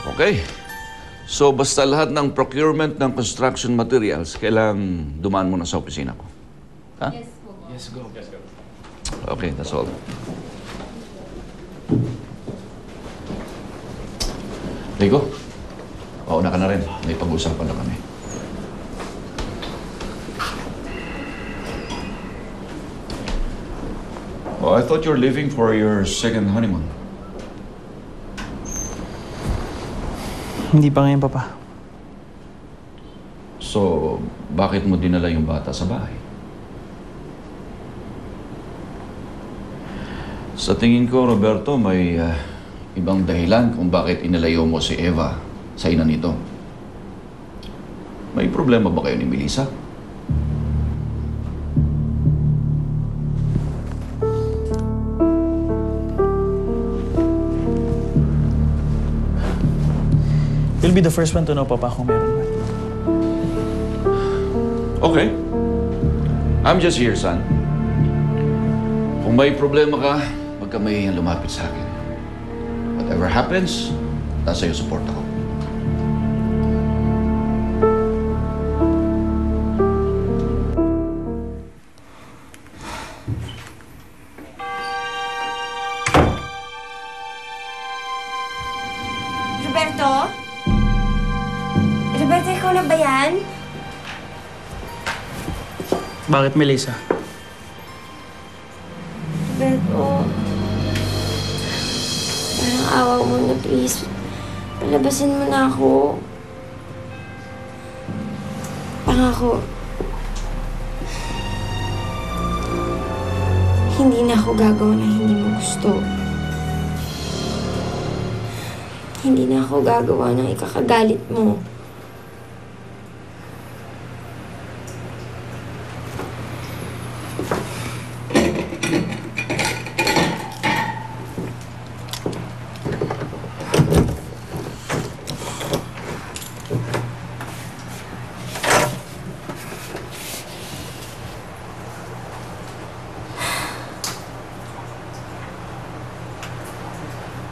Okay. So, basta lahat ng procurement ng construction materials, kailangang dumaan mo na sa opisina ko. Ha? Yes po. Yes, go. Yes, go. Okay, that's all. Rico, pauna ka na rin. May pag-usapan na kami. Oh, I thought you were leaving for your second honeymoon. Hindi pa ngayon, Papa. So, bakit mo dinala yung bata sa bahay? Sa tingin ko, Roberto, may ibang dahilan kung bakit inalayo mo si Eva sa ina nito. May problema ba kayo ni Melissa? You'll be the first one to know, Papa, kung meron ba. Okay. I'm just here, son. Kung may problema ka, huwag ka mahihiyang lumapit sa akin. Whatever happens, nasa iyo support ako. Roberto? Roberto, ikaw na ba yan? Bakit, Melissa? Roberto, parang awa mo na, please. Palabasin mo na ako. Pangako. Hindi na ako gagawa ng hindi mo gusto. Hindi na ako gagawa ng ikakagalit mo.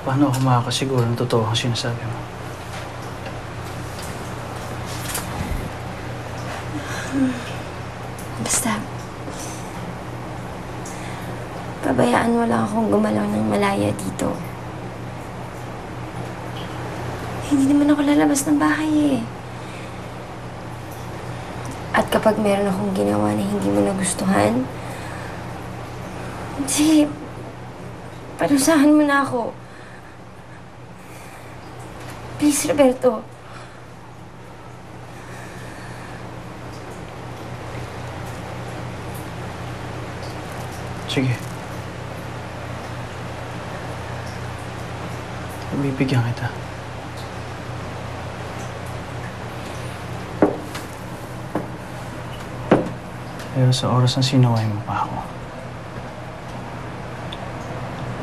Paano ako makakasiguro ng totoo ang sinasabi mo? Basta, pabayaan mo lang akong gumalaw ng malaya dito. Hindi naman ako lalabas ng bahay eh. At kapag meron akong ginawa na hindi mo nagustuhan, hindi, parusahan mo na ako. Please, Roberto. Sige. Bibigyan kita. Pero sa oras na sinaway mo pa ako,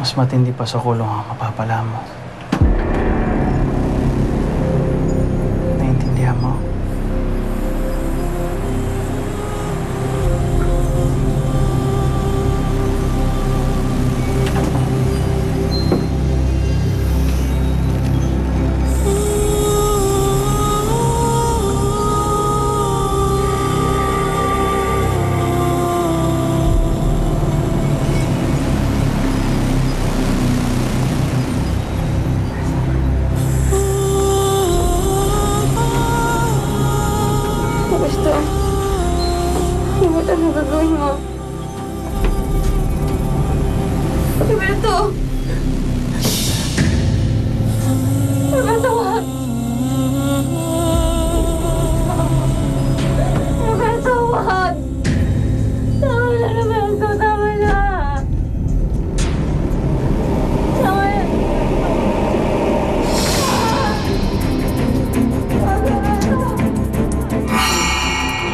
mas matindi pa sa kulong ang mapapala mo. Naiintindihan mo? Roberto, ano ba talagang gagawin mo? Roberto! Roberto, wag! Roberto, wag! Tama na, Roberto, tama na! Tama na!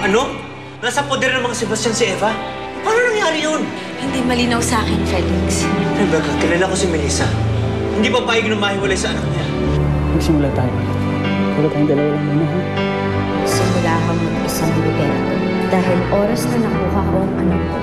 Ano? Nasa poder ng mga Sebastian si Eva? Paano nangyari yun? Hindi malinaw sa akin, Felix. Rebecca, kilala ko si Melissa. Hindi pa payag na mahiwalay sa anak niya. Magsimula tayo ulit. Pero tayong dalawa lang muna, ha? Simula ka mo isang Roberto. Dahil oras na nakuha ko ang anak ko,